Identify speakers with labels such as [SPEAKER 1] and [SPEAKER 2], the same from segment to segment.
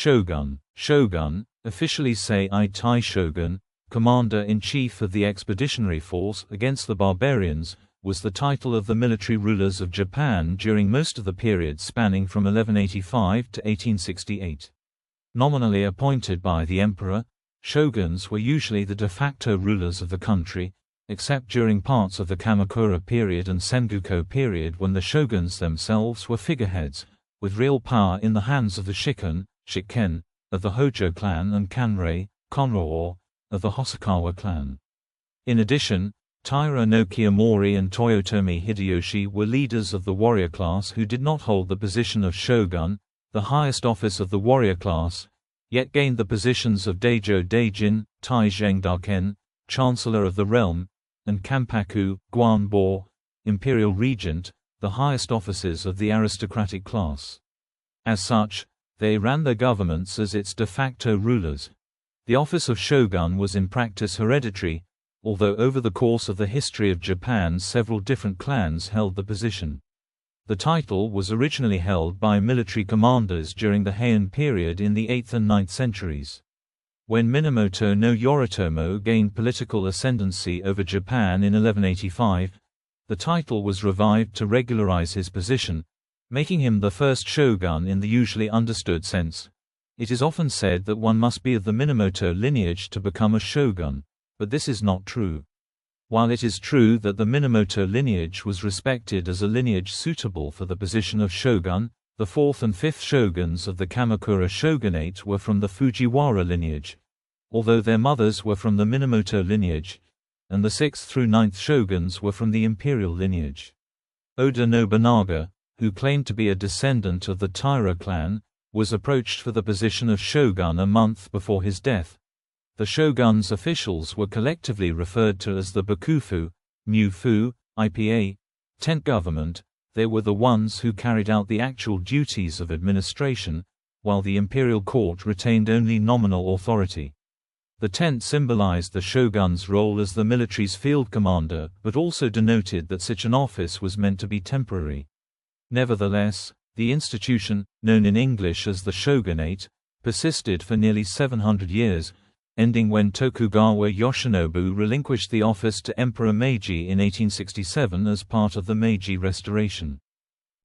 [SPEAKER 1] Shogun. Shogun, officially Sei Tai Shogun, Commander-in-Chief of the Expeditionary Force against the Barbarians, was the title of the military rulers of Japan during most of the period spanning from 1185 to 1868. Nominally appointed by the emperor, shoguns were usually the de facto rulers of the country, except during parts of the Kamakura period and Sengoku period when the shoguns themselves were figureheads, with real power in the hands of the shikken, of the Hojo clan and kanrei, of the Hosokawa clan. In addition, Taira no Kiyomori and Toyotomi Hideyoshi were leaders of the warrior class who did not hold the position of shogun, the highest office of the warrior class, yet gained the positions of Daijo Daijin, Taizhengdaken, Chancellor of the Realm, and Kampaku, Guanbo, Imperial Regent, the highest offices of the aristocratic class. As such, they ran their governments as its de facto rulers. The office of shogun was in practice hereditary, although over the course of the history of Japan several different clans held the position. The title was originally held by military commanders during the Heian period in the 8th and 9th centuries. When Minamoto no Yoritomo gained political ascendancy over Japan in 1185, the title was revived to regularize his position, making him the first shogun in the usually understood sense. It is often said that one must be of the Minamoto lineage to become a shogun, but this is not true. While it is true that the Minamoto lineage was respected as a lineage suitable for the position of shogun, the 4th and 5th shoguns of the Kamakura shogunate were from the Fujiwara lineage, although their mothers were from the Minamoto lineage, and the 6th through 9th shoguns were from the imperial lineage. Oda Nobunaga, who claimed to be a descendant of the Taira clan, was approached for the position of shogun a month before his death. The shogun's officials were collectively referred to as the Bakufu, Mufu, IPA, tent government. They were the ones who carried out the actual duties of administration, while the imperial court retained only nominal authority. The tent symbolized the shogun's role as the military's field commander, but also denoted that such an office was meant to be temporary. Nevertheless, the institution, known in English as the shogunate, persisted for nearly 700 years, ending when Tokugawa Yoshinobu relinquished the office to Emperor Meiji in 1867 as part of the Meiji Restoration.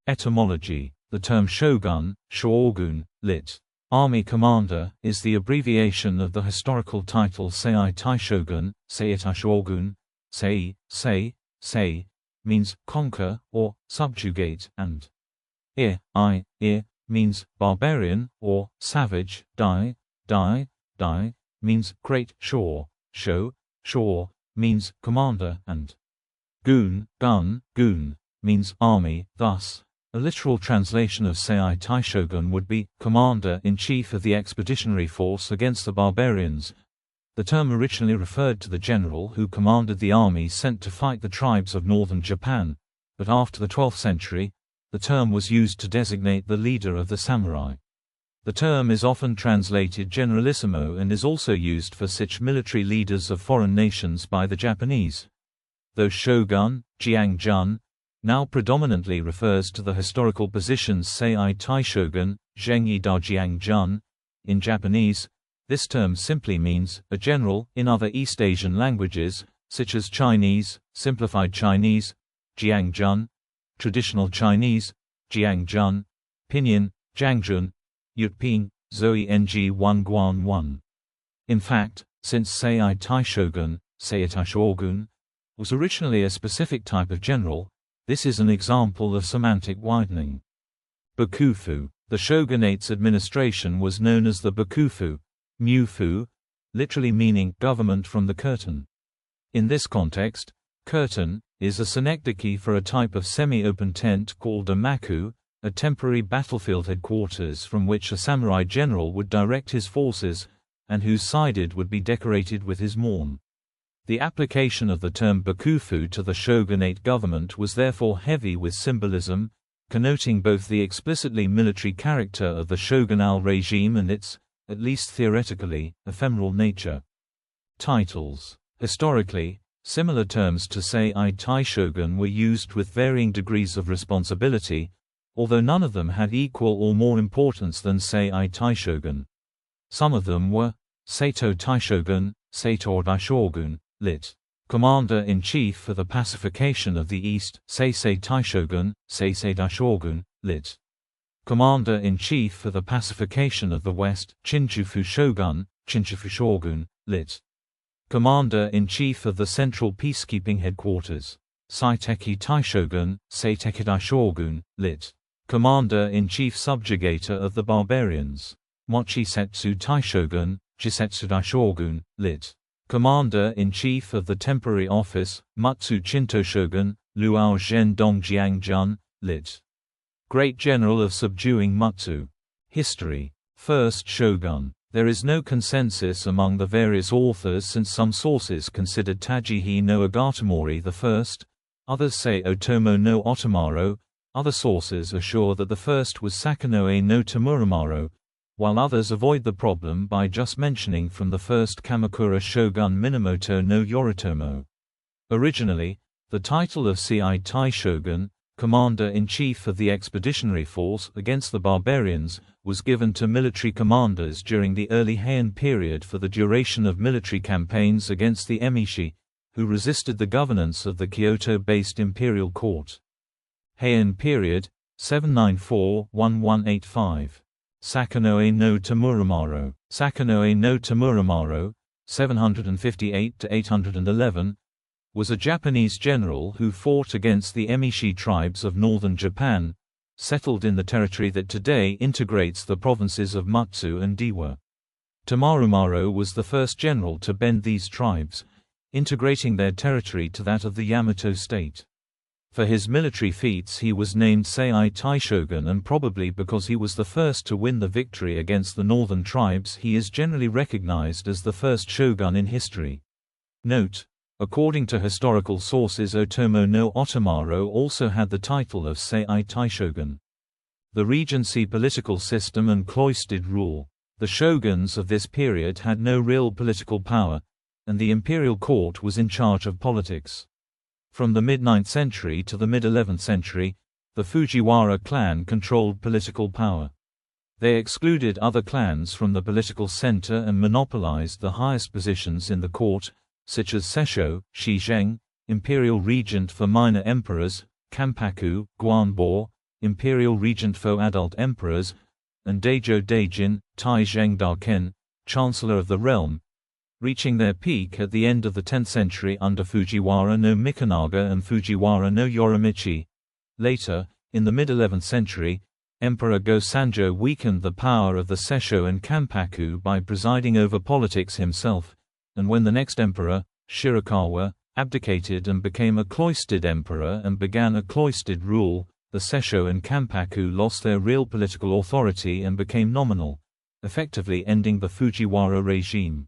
[SPEAKER 1] Etymology. The term shogun, shogun, lit. Army commander, is the abbreviation of the historical title Sei Tai Shogun, Seitai Shogun. Sei means conquer or subjugate, and I means barbarian or savage. Dai means great. Shore means commander, and gun means army. Thus, a literal translation of Sei Tai Shogun would be commander-in-chief of the expeditionary force against the barbarians. The term originally referred to the general who commanded the army sent to fight the tribes of northern Japan, but after the 12th century, the term was used to designate the leader of the samurai. The term is often translated generalissimo and is also used for such military leaders of foreign nations by the Japanese. Though shogun, jiangjun, now predominantly refers to the historical positions Sei Tai Shogun, zhengi da jiangjun, in Japanese, this term simply means a general. In other East Asian languages, such as Chinese, simplified Chinese, jiangjun, traditional Chinese, jiangjun, pinyin, jiangjun, Yutping, Zoe Ng 1 Guan 1. In fact, since Sei Tai Shogun, Seitai Shogun, was originally a specific type of general, this is an example of semantic widening. Bakufu. The shogunate's administration was known as the Bakufu, Mufu, literally meaning government from the curtain. In this context, curtain is a synecdoche for a type of semi-open tent called a maku, a temporary battlefield headquarters from which a samurai general would direct his forces, and whose sided would be decorated with his mourn. The application of the term Bakufu to the shogunate government was therefore heavy with symbolism, connoting both the explicitly military character of the shogunal regime and its, at least theoretically, ephemeral nature. Titles. Historically, similar terms to Sei Tai Shogun were used with varying degrees of responsibility, although none of them had equal or more importance than Sei Taishogun. Some of them were Seito Taishogun, Seito Daishogun, lit. Commander-in-Chief for the Pacification of the East, Seisei Taishogun, Seisei Daishogun, lit. Commander-in-Chief for the Pacification of the West, Chinchufu Shogun, Chinchufu Shogun, lit. Commander-in-Chief of the Central Peacekeeping Headquarters, Saiteki Taishogun, Seiteki Daishogun, lit. Commander-in-Chief Subjugator of the Barbarians, Mochisetsu Taishogun, Chisetsu Daishogun, lit. Commander-in-Chief of the Temporary Office, Mutsu Chinto Shogun, Luao Zhen Dongjiangjun, lit. Great General of Subduing Mutsu. History. First Shogun. There is no consensus among the various authors since some sources considered Tajihi no Agatamori the first, others say Otomo no Otomaro, other sources assure that the first was Sakanoe no Tamuramaro, while others avoid the problem by just mentioning from the first Kamakura shogun Minamoto no Yoritomo. Originally, the title of Sei Taishogun, Commander-in-Chief of the Expeditionary Force against the Barbarians, was given to military commanders during the early Heian period for the duration of military campaigns against the Emishi, who resisted the governance of the Kyoto-based imperial court. Heian period, 794–1185. Sakanoe no Tamuramaro. Sakanoe no Tamuramaro, 758–811, was a Japanese general who fought against the Emishi tribes of northern Japan, settled in the territory that today integrates the provinces of Mutsu and Dewa. Tamuramaro was the first general to bend these tribes, integrating their territory to that of the Yamato state. For his military feats he was named Sei Taishogun, and probably because he was the first to win the victory against the northern tribes he is generally recognized as the first shogun in history. Note: according to historical sources, Otomo no Otomaro also had the title of Sei Taishogun. The regency political system and cloistered rule. The shoguns of this period had no real political power, and the imperial court was in charge of politics. From the mid-9th century to the mid-11th century, the Fujiwara clan controlled political power. They excluded other clans from the political center and monopolized the highest positions in the court, such as Sessho, Shizheng, imperial regent for minor emperors, Kampaku, Guanbo, imperial regent for adult emperors, and Daijo Daijin, Taizheng Daken, chancellor of the realm, reaching their peak at the end of the 10th century under Fujiwara no Mikunaga and Fujiwara no Yorimichi. Later, in the mid-11th century, Emperor Go-Sanjo weakened the power of the Sessho and Kampaku by presiding over politics himself, and when the next emperor, Shirakawa, abdicated and became a cloistered emperor and began a cloistered rule, the Sessho and Kampaku lost their real political authority and became nominal, effectively ending the Fujiwara regime.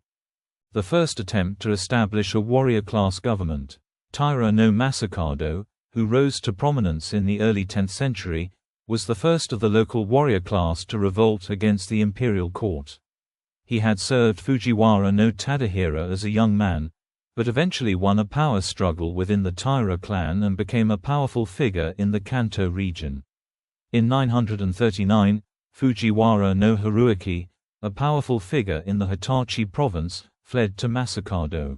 [SPEAKER 1] The first attempt to establish a warrior-class government, Taira no Masakado, who rose to prominence in the early 10th century, was the first of the local warrior class to revolt against the imperial court. He had served Fujiwara no Tadahira as a young man, but eventually won a power struggle within the Taira clan and became a powerful figure in the Kanto region. In 939, Fujiwara no Haruaki, a powerful figure in the Hitachi province, fled to Masakado.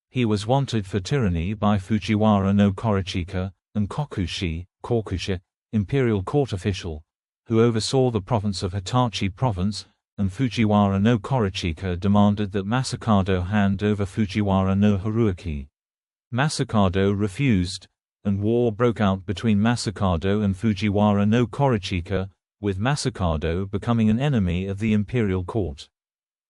[SPEAKER 1] He was wanted for tyranny by Fujiwara no Korichika, and Kokushi, imperial court official, who oversaw the province of Hitachi province, and Fujiwara no Korichika demanded that Masakado hand over Fujiwara no Haruaki. Masakado refused, and war broke out between Masakado and Fujiwara no Korichika, with Masakado becoming an enemy of the imperial court.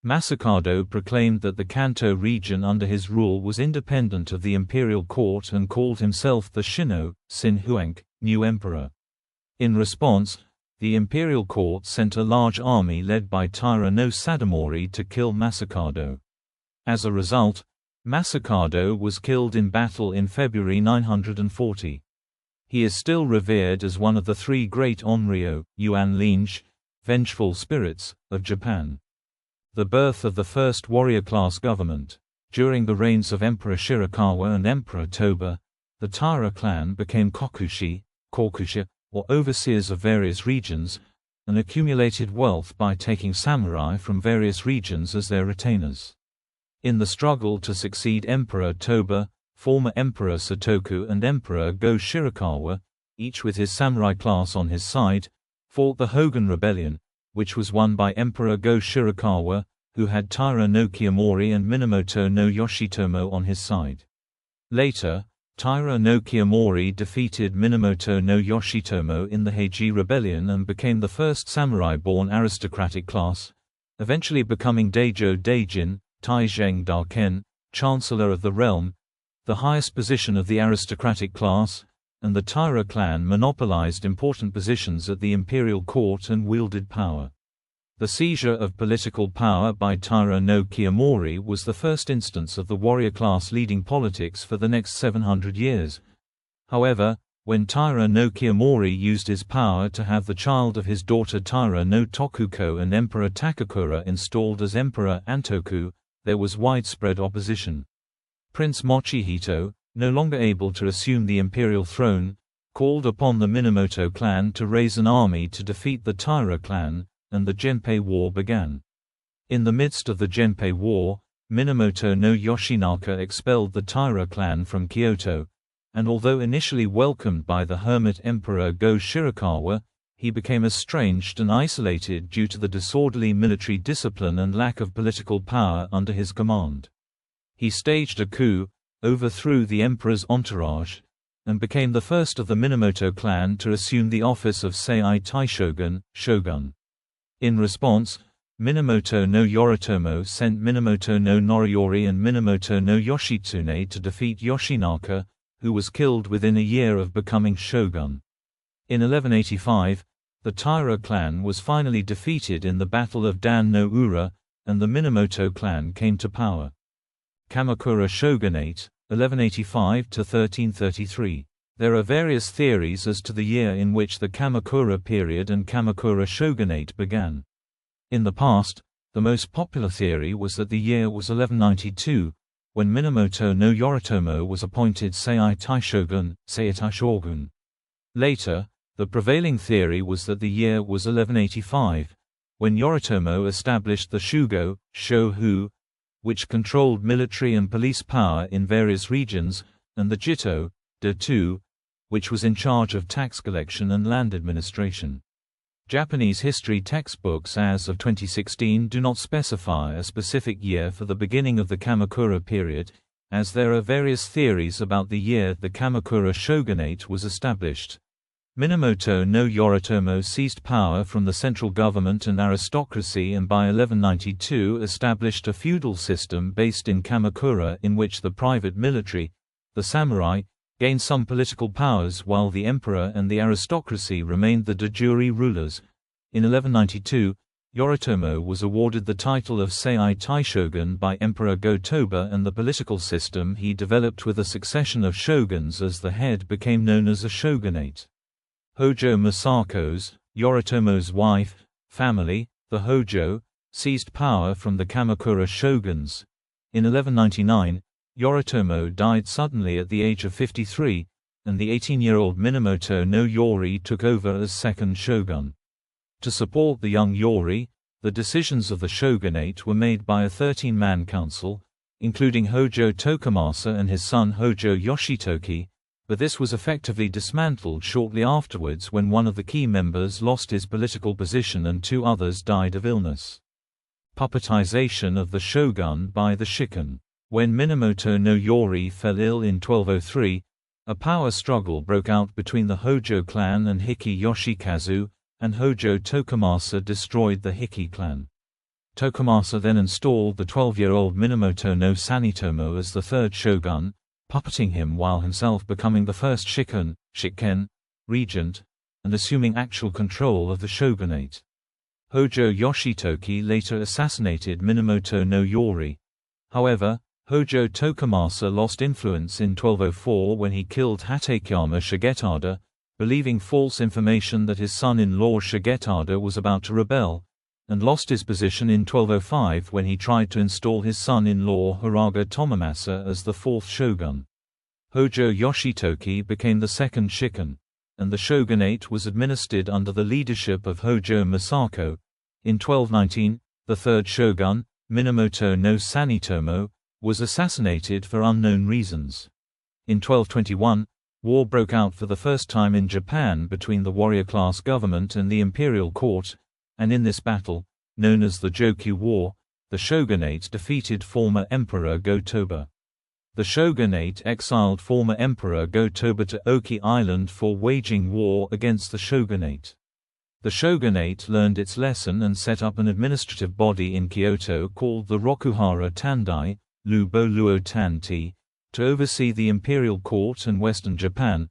[SPEAKER 1] Masakado proclaimed that the Kanto region under his rule was independent of the imperial court and called himself the Shinno, Sin Huank, new emperor. In response, the imperial court sent a large army led by Taira no Sadamori to kill Masakado. As a result, Masakado was killed in battle in February 940. He is still revered as one of the three great Onryo, Yuan Linge, vengeful spirits, of Japan. The birth of the first warrior-class government. During the reigns of Emperor Shirakawa and Emperor Toba, the Taira clan became Kokushi, or overseers of various regions, and accumulated wealth by taking samurai from various regions as their retainers. In the struggle to succeed Emperor Toba, former Emperor Sotoku and Emperor Go Shirakawa, each with his samurai class on his side, fought the Hogun Rebellion, which was won by Emperor Go Shirakawa, who had Taira no Kiyomori and Minamoto no Yoshitomo on his side. Later, Taira no Kiyomori defeated Minamoto no Yoshitomo in the Heiji Rebellion and became the first samurai-born aristocratic class, eventually becoming Daijo Daijin, Taizeng Daken, Chancellor of the Realm, the highest position of the aristocratic class, and the Taira clan monopolized important positions at the imperial court and wielded power. The seizure of political power by Taira no Kiyomori was the first instance of the warrior class leading politics for the next 700 years. However, when Taira no Kiyomori used his power to have the child of his daughter Taira no Tokuko and Emperor Takakura installed as Emperor Antoku, there was widespread opposition. Prince Mochihito, no longer able to assume the imperial throne, called upon the Minamoto clan to raise an army to defeat the Taira clan, and the Genpei War began. In the midst of the Genpei War, Minamoto no Yoshinaka expelled the Taira clan from Kyoto, and although initially welcomed by the hermit Emperor Go Shirakawa, he became estranged and isolated due to the disorderly military discipline and lack of political power under his command. He staged a coup, overthrew the emperor's entourage, and became the first of the Minamoto clan to assume the office of Sei Taishogun, shogun. In response, Minamoto no Yoritomo sent Minamoto no Noriyori and Minamoto no Yoshitsune to defeat Yoshinaka, who was killed within a year of becoming shogun. In 1185, the Taira clan was finally defeated in the Battle of Dan no Ura, and the Minamoto clan came to power. Kamakura Shogunate, 1185–1333. There are various theories as to the year in which the Kamakura period and Kamakura shogunate began. In the past, the most popular theory was that the year was 1192, when Minamoto no Yoritomo was appointed Sei Taishogun, Seitai shogun. Later, the prevailing theory was that the year was 1185, when Yoritomo established the Shugo, Shohu, which controlled military and police power in various regions, and the Jito, Dato, which was in charge of tax collection and land administration. Japanese history textbooks as of 2016 do not specify a specific year for the beginning of the Kamakura period, as there are various theories about the year the Kamakura shogunate was established. Minamoto no Yoritomo seized power from the central government and aristocracy and by 1192 established a feudal system based in Kamakura in which the private military, the samurai, gained some political powers while the emperor and the aristocracy remained the de jure rulers. In 1192, Yoritomo was awarded the title of Sei Taishogun by Emperor Go-Toba, and the political system he developed with a succession of shoguns as the head became known as a shogunate. Hojo Masako's, Yoritomo's wife, family, the Hojo, seized power from the Kamakura shoguns. In 1199, Yoritomo died suddenly at the age of 53, and the 18-year-old Minamoto no Yori took over as second shogun. To support the young Yori, the decisions of the shogunate were made by a 13-man council, including Hojo Tokumasa and his son Hojo Yoshitoki, but this was effectively dismantled shortly afterwards when one of the key members lost his political position and two others died of illness. Puppetization of the shogun by the shikken. When Minamoto no Yori fell ill in 1203, a power struggle broke out between the Hojo clan and Hiki Yoshikazu, and Hojo Tokumasa destroyed the Hiki clan. Tokumasa then installed the 12-year-old Minamoto no Sanitomo as the third shogun, puppeting him while himself becoming the first shikken, regent, and assuming actual control of the shogunate. Hojo Yoshitoki later assassinated Minamoto no Yori. However, Hojo Tokumasa lost influence in 1204 when he killed Hatakeyama Shigetada, believing false information that his son-in-law Shigetada was about to rebel, and lost his position in 1205 when he tried to install his son-in-law Hiraga Tomamasa as the fourth shogun. Hojo Yoshitoki became the second shikken. and the shogunate was administered under the leadership of Hojo Misako. In 1219, the third shogun, Minamoto no Sanetomo, was assassinated for unknown reasons. In 1221, war broke out for the first time in Japan between the warrior-class government and the imperial court, and in this battle, known as the Jokyu War, the shogunate defeated former Emperor Go-Toba. The shogunate exiled former Emperor Go-Toba to Oki Island for waging war against the shogunate. The shogunate learned its lesson and set up an administrative body in Kyoto called the Rokuhara Tandai, Lubo Luo Tanti, to oversee the imperial court and western Japan.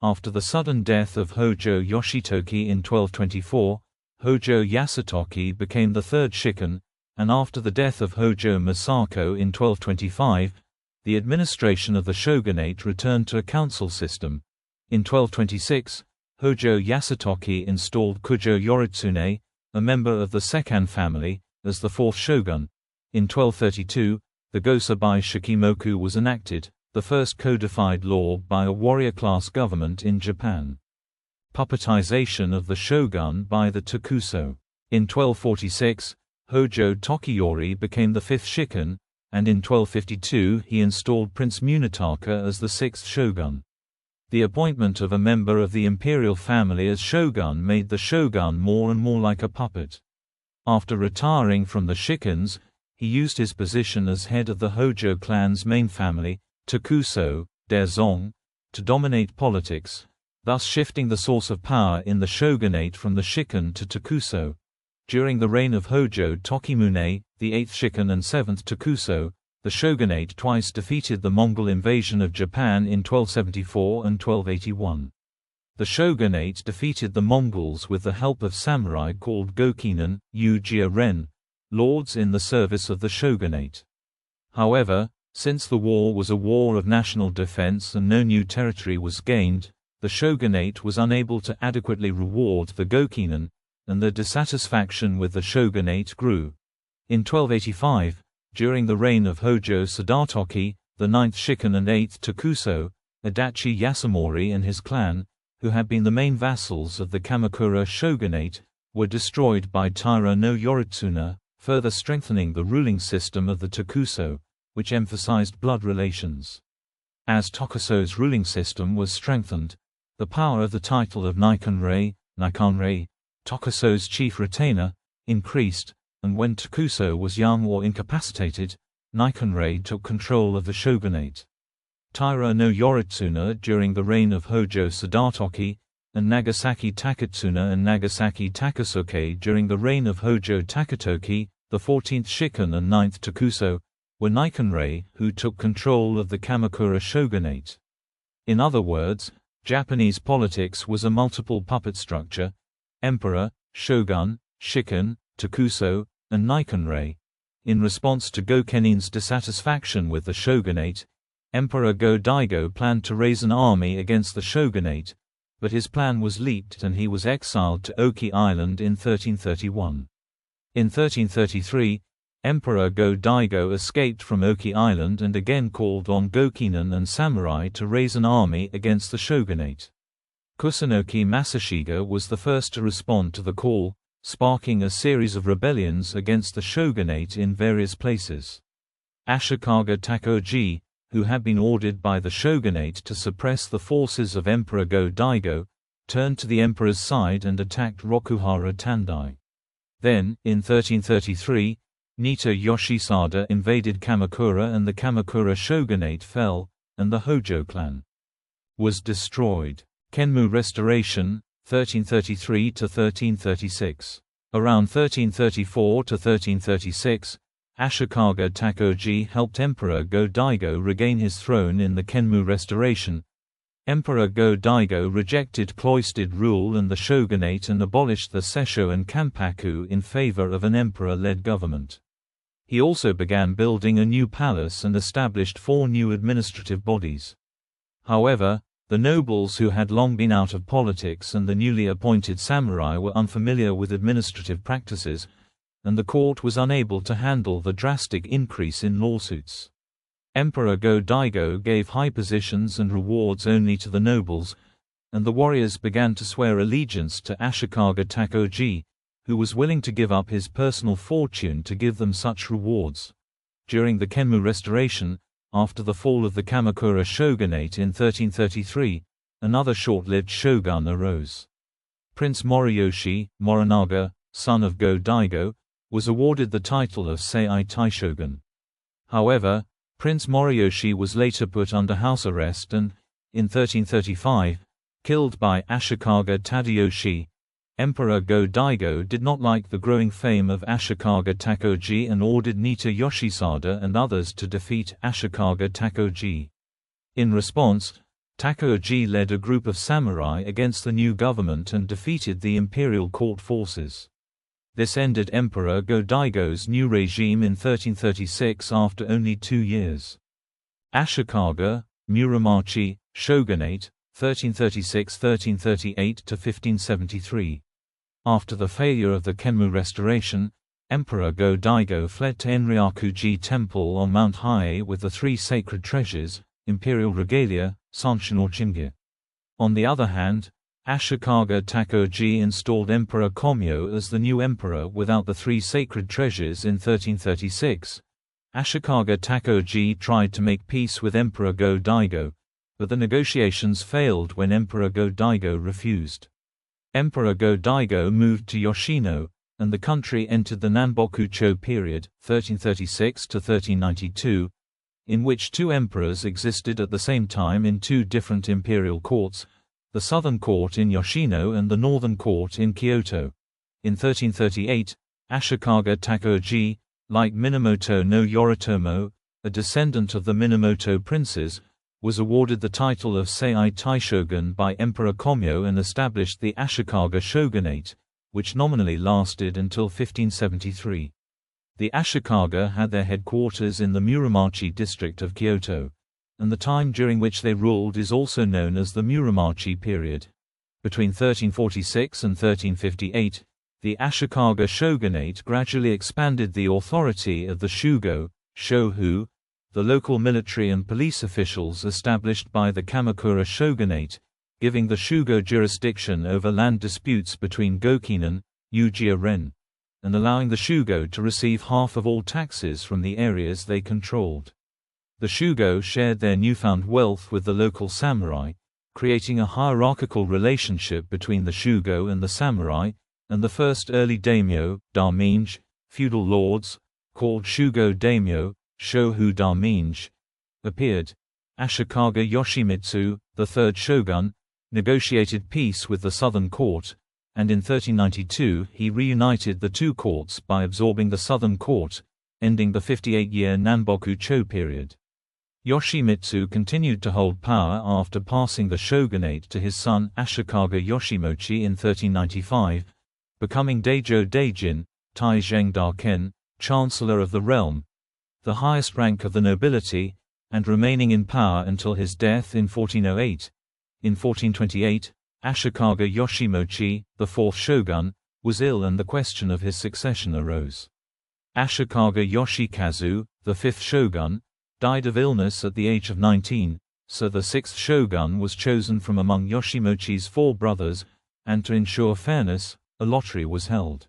[SPEAKER 1] After the sudden death of Hojo Yoshitoki in 1224, Hojo Yasutoki became the third shikken, and after the death of Hojo Misako in 1225, the administration of the shogunate returned to a council system. In 1226, Hojo Yasutoki installed Kujo Yoritsune, a member of the Sekkan family, as the fourth shogun. In 1232, the Gosabai Shikimoku was enacted, the first codified law by a warrior-class government in Japan. Puppetization of the shogun by the tokusō. In 1246, Hojo Tokiyori became the fifth shikken, and in 1252 he installed Prince Munetaka as the sixth shogun. The appointment of a member of the imperial family as shogun made the shogun more and more like a puppet. After retiring from the shikkens, he used his position as head of the Hojo clan's main family, tokusō, Daizong, to dominate politics, thus shifting the source of power in the shogunate from the shikken to tokusō. During the reign of Hojo Tokimune, the 8th shikken and 7th tokusō, the shogunate twice defeated the Mongol invasion of Japan in 1274 and 1281. The shogunate defeated the Mongols with the help of samurai called Gokinen, Yu-jia-ren, lords in the service of the shogunate. However, since the war was a war of national defense and no new territory was gained, the shogunate was unable to adequately reward the Gokinen, and the dissatisfaction with the shogunate grew. In 1285, during the reign of Hojo Sadatoki, the 9th shikken and 8th tokusō, Adachi Yasamori and his clan, who had been the main vassals of the Kamakura shogunate, were destroyed by Taira no Yoritsuna, further strengthening the ruling system of the tokusō, which emphasized blood relations. As tokusō's ruling system was strengthened, the power of the title of Nikonrei, tokusō's chief retainer, increased, and when tokusō was young or incapacitated, Nikonrei took control of the shogunate. Taira no Yoritsuna during the reign of Hojo Sadatoki, and Nagasaki Taketsuna and Nagasaki Takasoke during the reign of Hojo Takatoki, the 14th shikken and 9th tokusō, were Nikonrei who took control of the Kamakura shogunate. In other words, Japanese politics was a multiple puppet structure: emperor, shogun, shikken, tokusō, and Nikonrei. In response to Gokenin's dissatisfaction with the shogunate, Emperor Go-Daigo planned to raise an army against the shogunate, but his plan was leaked and he was exiled to Oki Island in 1331. In 1333, Emperor Go-Daigo escaped from Oki Island and again called on Gokinen and samurai to raise an army against the shogunate. Kusunoki Masashiga was the first to respond to the call, sparking a series of rebellions against the shogunate in various places. Ashikaga Takoji, who had been ordered by the shogunate to suppress the forces of Emperor Go-Daigo, turned to the emperor's side and attacked Rokuhara Tandai. Then, in 1333, Nita Yoshisada invaded Kamakura and the Kamakura shogunate fell, and the Hojo clan was destroyed. Kenmu Restoration, 1333–1336. Around 1334–1336, Ashikaga Takoji helped Emperor Go-Daigo regain his throne in the Kenmu Restoration. Emperor Go-Daigo rejected cloistered rule and the shogunate and abolished the seisho and kampaku in favor of an emperor-led government. He also began building a new palace and established 4 new administrative bodies. However, the nobles who had long been out of politics and the newly appointed samurai were unfamiliar with administrative practices, and the court was unable to handle the drastic increase in lawsuits. Emperor Go-Daigo gave high positions and rewards only to the nobles, and the warriors began to swear allegiance to Ashikaga Takoji, who was willing to give up his personal fortune to give them such rewards. During the Kenmu Restoration, after the fall of the Kamakura shogunate in 1333, another short-lived shogun arose. Prince Moriyoshi, Morinaga, son of Go-Daigo, was awarded the title of Sei Taishogun. However, Prince Moriyoshi was later put under house arrest and, in 1335, killed by Ashikaga Tadayoshi. Emperor Go-Daigo did not like the growing fame of Ashikaga Takoji and ordered Nita Yoshisada and others to defeat Ashikaga Takoji. In response, Takoji led a group of samurai against the new government and defeated the imperial court forces. This ended Emperor Go-Daigo's new regime in 1336 after only 2 years. Ashikaga, Muromachi, shogunate, 1336–1338 to 1573. After the failure of the Kenmu Restoration, Emperor Go-Daigo fled to Enryakuji Temple on Mount Hiei with the 3 sacred treasures, imperial regalia, Sanshin or Jingir. On the other hand, Ashikaga Takoji installed Emperor Komyo as the new emperor without the 3 sacred treasures in 1336. Ashikaga Takoji tried to make peace with Emperor Go-Daigo, but the negotiations failed when Emperor Go-Daigo refused. Emperor Go-Daigo moved to Yoshino, and the country entered the Nanboku-cho period, 1336–1392, in which 2 emperors existed at the same time in 2 different imperial courts, the southern court in Yoshino and the northern court in Kyoto. In 1338, Ashikaga Takoji, like Minamoto no Yoritomo, a descendant of the Minamoto princes, was awarded the title of Sei Taishogun by Emperor Komyo and established the Ashikaga shogunate, which nominally lasted until 1573. The Ashikaga had their headquarters in the Muromachi district of Kyoto, and the time during which they ruled is also known as the Muromachi period. Between 1346 and 1358, the Ashikaga shogunate gradually expanded the authority of the Shugo, Shohu, the local military and police officials established by the Kamakura shogunate, giving the Shugo jurisdiction over land disputes between Gokinen, Ujiya-ren, and allowing the Shugo to receive half of all taxes from the areas they controlled. The Shugo shared their newfound wealth with the local samurai, creating a hierarchical relationship between the Shugo and the samurai, and the first early daimyo, daimyō, feudal lords, called Shugo daimyo, Shohu daimyō, appeared. Ashikaga Yoshimitsu, the third shogun, negotiated peace with the southern court, and in 1392 he reunited the 2 courts by absorbing the southern court, ending the 58-year Nanboku-cho period. Yoshimitsu continued to hold power after passing the shogunate to his son Ashikaga Yoshimochi in 1395, becoming Daijo Daijin, Taizheng Daken, chancellor of the realm, the highest rank of the nobility, and remaining in power until his death in 1408. In 1428, Ashikaga Yoshimochi, the 4th shogun, was ill and the question of his succession arose. Ashikaga Yoshikazu, the 5th shogun, died of illness at the age of 19, so the 6th shogun was chosen from among Yoshimochi's 4 brothers, and to ensure fairness, a lottery was held.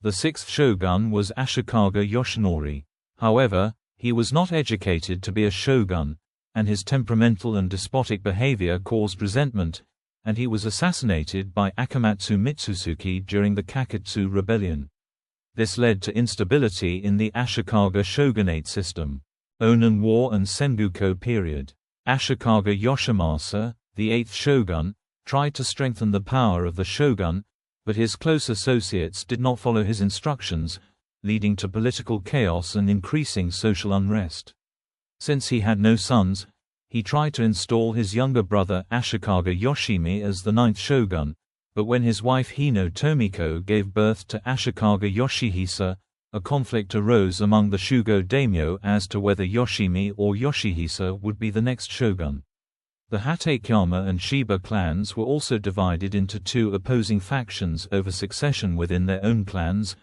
[SPEAKER 1] The 6th shogun was Ashikaga Yoshinori. However, he was not educated to be a shogun, and his temperamental and despotic behavior caused resentment, and he was assassinated by Akamatsu Mitsusuke during the Kakatsu Rebellion. This led to instability in the Ashikaga shogunate system. Ōnin War and Sengoku period. Ashikaga Yoshimasa, the 8th shogun, tried to strengthen the power of the shogun, but his close associates did not follow his instructions, leading to political chaos and increasing social unrest. Since he had no sons, he tried to install his younger brother Ashikaga Yoshimi as the 9th shogun, but when his wife Hino Tomiko gave birth to Ashikaga Yoshihisa, a conflict arose among the Shugo daimyo as to whether Yoshimi or Yoshihisa would be the next shogun. The Hatakeyama and Shiba clans were also divided into 2 opposing factions over succession within their own clans,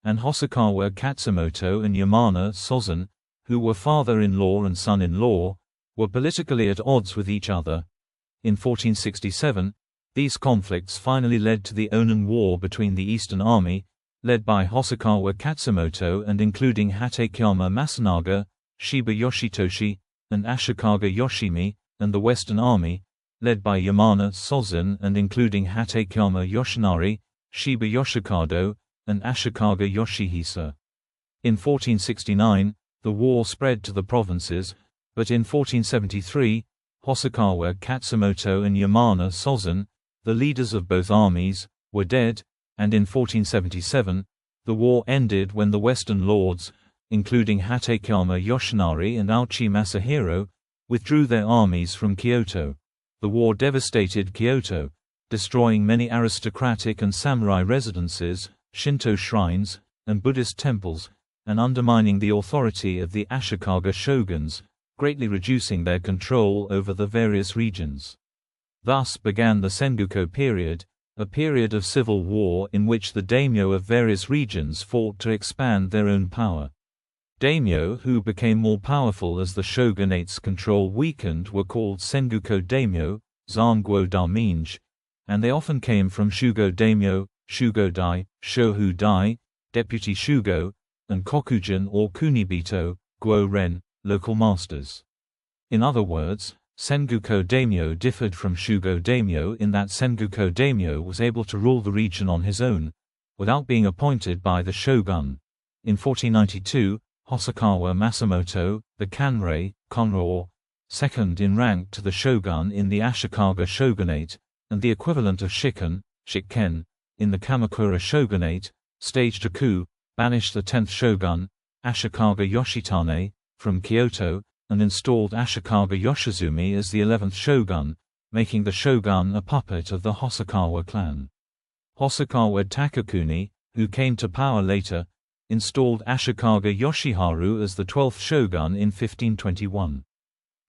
[SPEAKER 1] and Hosokawa Katsumoto and Yamana Sozen, who were father-in-law and son-in-law, were politically at odds with each other. In 1467, these conflicts finally led to the Ōnin War between the Eastern Army, led by Hosokawa Katsumoto and including Hatekyama Masunaga, Shiba Yoshitoshi, and Ashikaga Yoshimi, and the Western Army, led by Yamane Sozan and including Hatekyama Yoshinari, Shiba Yoshikado, and Ashikaga Yoshihisa. In 1469, the war spread to the provinces, but in 1473, Hosokawa Katsumoto and Yamane Sozan, the leaders of both armies, were dead, and in 1477, the war ended when the Western lords, including Hatekyama Yoshinari and Azuchi Masahiro, withdrew their armies from Kyoto. The war devastated Kyoto, destroying many aristocratic and samurai residences, Shinto shrines, and Buddhist temples, and undermining the authority of the Ashikaga shoguns, greatly reducing their control over the various regions. Thus began the Sengoku period, a period of civil war in which the daimyo of various regions fought to expand their own power. Daimyo who became more powerful as the shogunate's control weakened were called Sengoku daimyo, Zanguo daimyo, and they often came from Shugo daimyo, Shugodai, Shohu dai, deputy Shugo, and Kokujin or Kunibito, Guo-ren, local masters. In other words, Sengoku daimyo differed from Shugo daimyo in that Sengoku daimyo was able to rule the region on his own, without being appointed by the shogun. In 1492, Hosokawa Masamoto, the Kanrei, Konrō, second in rank to the shogun in the Ashikaga shogunate, and the equivalent of shikken, in the Kamakura shogunate, staged a coup, banished the 10th shogun, Ashikaga Yoshitane, from Kyoto, and installed Ashikaga Yoshizumi as the 11th shogun, making the shogun a puppet of the Hosokawa clan. Hosokawa Takakuni, who came to power later, installed Ashikaga Yoshiharu as the 12th shogun in 1521.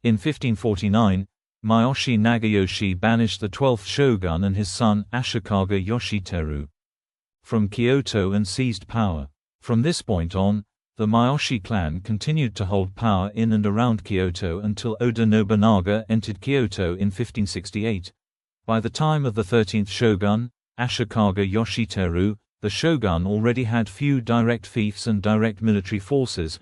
[SPEAKER 1] In 1549, Miyoshi Nagayoshi banished the 12th shogun and his son Ashikaga Yoshiteru from Kyoto and seized power. From this point on, the Miyoshi clan continued to hold power in and around Kyoto until Oda Nobunaga entered Kyoto in 1568. By the time of the 13th shogun, Ashikaga Yoshiteru, the shogun already had few direct fiefs and direct military forces,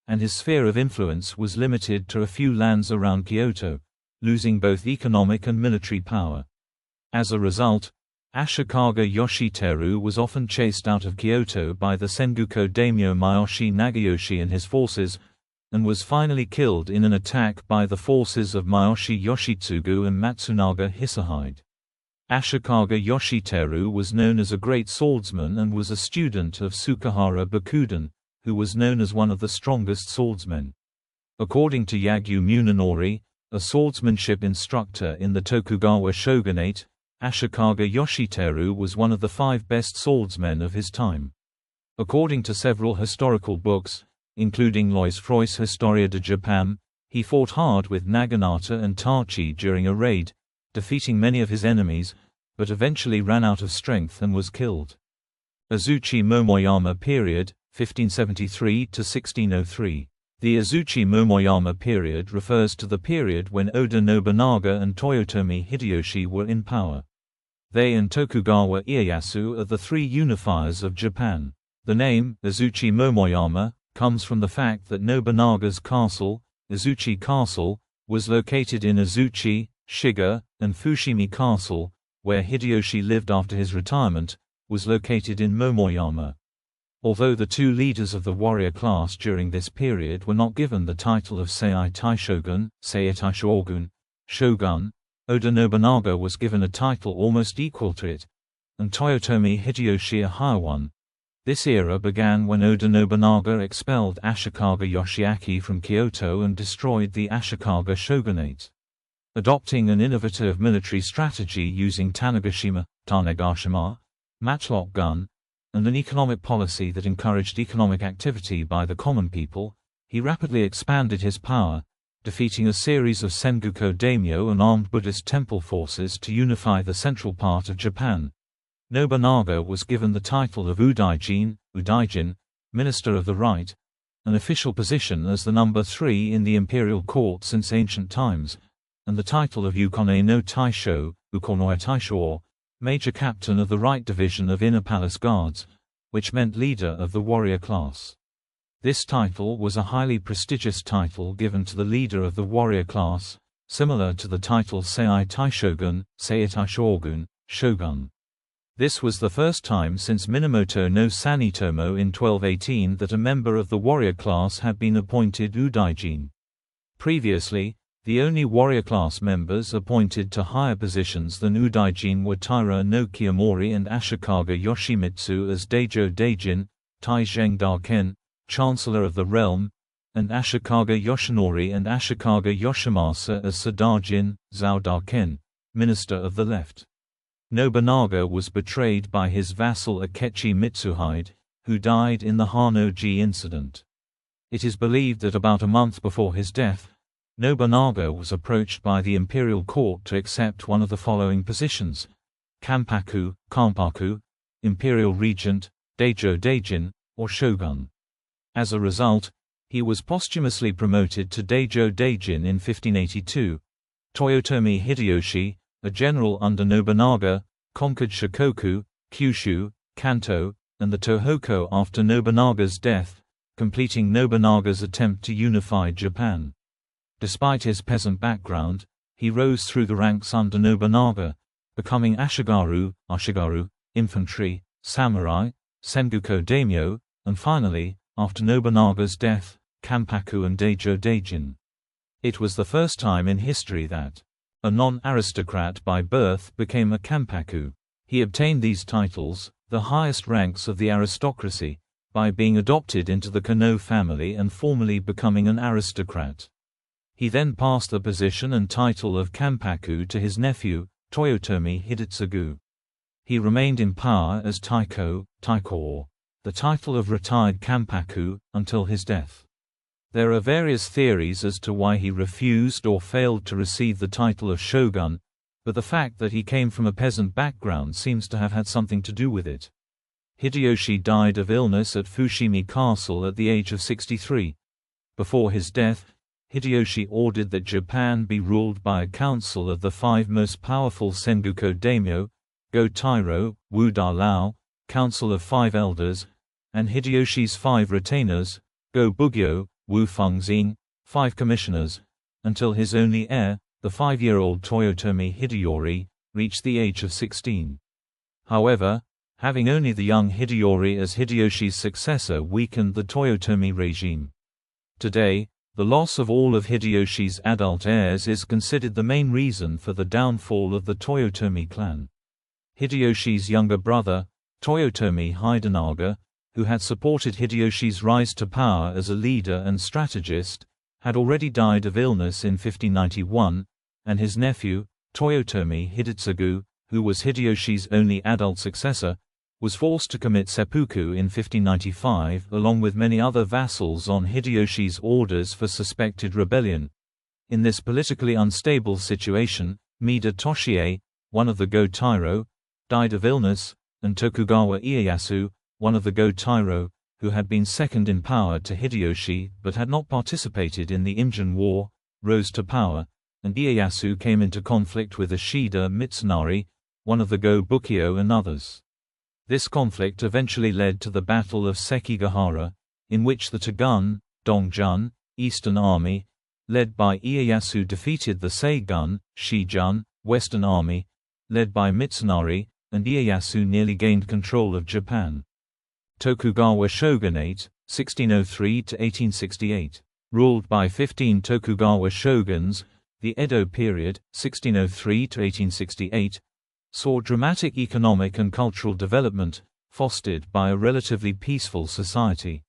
[SPEAKER 1] and his sphere of influence was limited to a few lands around Kyoto, losing both economic and military power. As a result, Ashikaga Yoshiteru was often chased out of Kyoto by the Sengoku daimyo Miyoshi Nagayoshi and his forces, and was finally killed in an attack by the forces of Miyoshi Yoshitsugu and Matsunaga Hisahide. Ashikaga Yoshiteru was known as a great swordsman and was a student of Sukahara Bakuden, who was known as one of the strongest swordsmen. According to Yagyu Munenori, a swordsmanship instructor in the Tokugawa shogunate, Ashikaga Yoshiteru was one of the 5 best swordsmen of his time. According to several historical books, including Lois Freus' Historia de Japan, he fought hard with Naginata and Tachi during a raid, defeating many of his enemies, but eventually ran out of strength and was killed. Azuchi Momoyama period, 1573 to 1603. The Azuchi Momoyama period refers to the period when Oda Nobunaga and Toyotomi Hideyoshi were in power. They and Tokugawa Ieyasu are the 3 unifiers of Japan. The name, Azuchi Momoyama, comes from the fact that Nobunaga's castle, Azuchi Castle, was located in Azuchi, Shiga, and Fushimi Castle, where Hideyoshi lived after his retirement, was located in Momoyama. Although the 2 leaders of the warrior class during this period were not given the title of Seitai Taishogun, Seitai Shogun, Shogun, Oda Nobunaga was given a title almost equal to it, and Toyotomi Hideyoshi a higher one. This era began when Oda Nobunaga expelled Ashikaga Yoshiaki from Kyoto and destroyed the Ashikaga shogunate. Adopting an innovative military strategy using Tanegashima, matchlock gun, and an economic policy that encouraged economic activity by the common people, he rapidly expanded his power, defeating a series of Sengoku daimyo and armed Buddhist temple forces to unify the central part of Japan. Nobunaga was given the title of Udaijin, Minister of the Right, an official position as the number 3 in the imperial court since ancient times, and the title of Ukone no Taisho, Ukonoe Taisho, major captain of the right division of Inner Palace Guards, which meant leader of the warrior class. This title was a highly prestigious title given to the leader of the warrior class, similar to the title Sei Taishogun, Seitai Shogun, Shogun. This was the first time since Minamoto no Sanitomo in 1218 that a member of the warrior class had been appointed Udaijin. Previously, the only warrior class members appointed to higher positions than Udaijin were Taira no Kiyomori and Ashikaga Yoshimitsu as Daijo Daijin, Taizeng Daken, Chancellor of the Realm, and Ashikaga Yoshinori and Ashikaga Yoshimasa as Sadajin, Zao Daken, Minister of the Left. Nobunaga was betrayed by his vassal Akechi Mitsuhide, who died in the Hano-ji incident. It is believed that about a month before his death, Nobunaga was approached by the imperial court to accept one of the following positions: Kanpaku, imperial regent, Daijo Daijin, or shogun. As a result, he was posthumously promoted to Daijo Daijin in 1582. Toyotomi Hideyoshi, a general under Nobunaga, conquered Shikoku, Kyushu, Kanto, and the Tohoku after Nobunaga's death, completing Nobunaga's attempt to unify Japan. Despite his peasant background, he rose through the ranks under Nobunaga, becoming Ashigaru, infantry, samurai, Sengoku daimyo, and finally, after Nobunaga's death, Kanpaku and Daijo Daijin. It was the first time in history that a non-aristocrat by birth became a Kanpaku. He obtained these titles, the highest ranks of the aristocracy, by being adopted into the Kano family and formally becoming an aristocrat. He then passed the position and title of Kanpaku to his nephew, Toyotomi Hidetsugu. He remained in power as Taiko, the title of retired Kanpaku, until his death. There are various theories as to why he refused or failed to receive the title of shogun, but the fact that he came from a peasant background seems to have had something to do with it. Hideyoshi died of illness at Fushimi Castle at the age of 63. Before his death, Hideyoshi ordered that Japan be ruled by a council of the 5 most powerful Sengoku daimyo, Go-Tairo, Wu-Da-Lao, Council of 5 Elders, and Hideyoshi's 5 retainers, Go-Bugyo, Wu-Fengxing, 5 commissioners, until his only heir, the 5-year-old Toyotomi Hideyori, reached the age of 16. However, having only the young Hideyori as Hideyoshi's successor weakened the Toyotomi regime. Today, the loss of all of Hideyoshi's adult heirs is considered the main reason for the downfall of the Toyotomi clan. Hideyoshi's younger brother, Toyotomi Hidenaga, who had supported Hideyoshi's rise to power as a leader and strategist, had already died of illness in 1591, and his nephew, Toyotomi Hidetsugu, who was Hideyoshi's only adult successor, was forced to commit seppuku in 1595 along with many other vassals on Hideyoshi's orders for suspected rebellion. In this politically unstable situation, Mida Toshie, one of the Go-Tairo, died of illness, and Tokugawa Ieyasu, one of the Go-Tairo, who had been second in power to Hideyoshi but had not participated in the Imjin War, rose to power, and Ieyasu came into conflict with Ashida Mitsunari, one of the Go-Bukyo and others. This conflict eventually led to the Battle of Sekigahara, in which the Togun, Dongjun, Eastern Army, led by Ieyasu defeated the Seigun, Shijun, Western Army, led by Mitsunari, and Ieyasu nearly gained control of Japan. Tokugawa Shogunate, 1603–1868. Ruled by 15 Tokugawa shoguns, the Edo period, 1603–1868, saw dramatic economic and cultural development, fostered by a relatively peaceful society.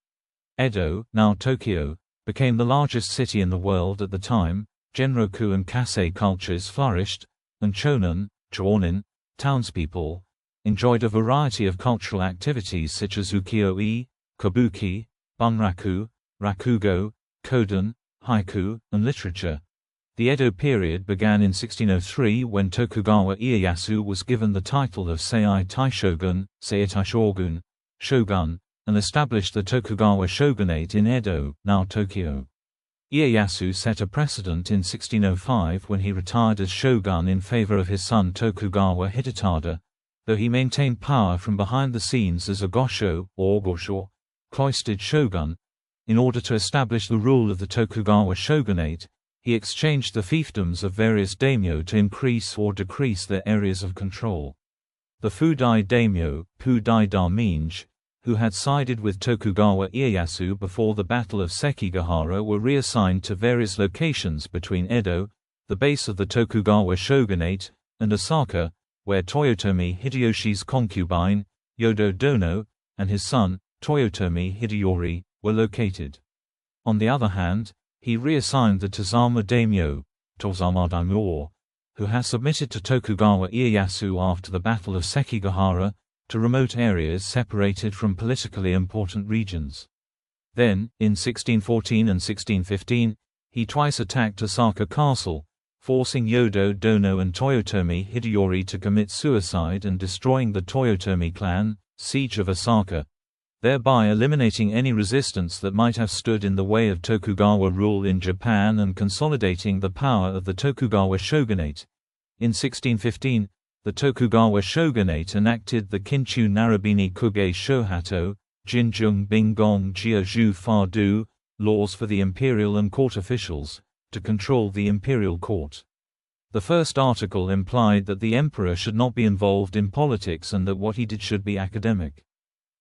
[SPEAKER 1] Edo, now Tokyo, became the largest city in the world at the time. Genroku and Kasei cultures flourished, and Ōnin, townspeople, enjoyed a variety of cultural activities such as ukiyo-e, kabuki, bunraku, rakugo, koden, haiku, and literature. The Edo period began in 1603 when Tokugawa Ieyasu was given the title of Seitai Taishogun, shogun, and established the Tokugawa shogunate in Edo, now Tokyo. Ieyasu set a precedent in 1605 when he retired as shogun in favor of his son Tokugawa Hidetada, though he maintained power from behind the scenes as a gosho, or gosho, cloistered shogun. In order to establish the rule of the Tokugawa shogunate, he exchanged the fiefdoms of various daimyo to increase or decrease their areas of control. The Fudai daimyo, Pudai Daminj, who had sided with Tokugawa Ieyasu before the Battle of Sekigahara, were reassigned to various locations between Edo, the base of the Tokugawa shogunate, and Osaka, where Toyotomi Hideyoshi's concubine, Yodo Dono, and his son, Toyotomi Hideyori, were located. On the other hand, he reassigned the Tozama daimyo, Tozama daimyo, who had submitted to Tokugawa Ieyasu after the Battle of Sekigahara, to remote areas separated from politically important regions. Then, in 1614 and 1615, he twice attacked Osaka Castle, forcing Yodo Dono and Toyotomi Hideyori to commit suicide and destroying the Toyotomi clan, siege of Osaka, thereby eliminating any resistance that might have stood in the way of Tokugawa rule in Japan and consolidating the power of the Tokugawa shogunate. In 1615, the Tokugawa shogunate enacted the Kinchu Narabini Kuge Shohato, Jinjung Bingong Jia Zhu Fa Du, laws for the imperial and court officials, to control the imperial court. The first article implied that the emperor should not be involved in politics and that what he did should be academic.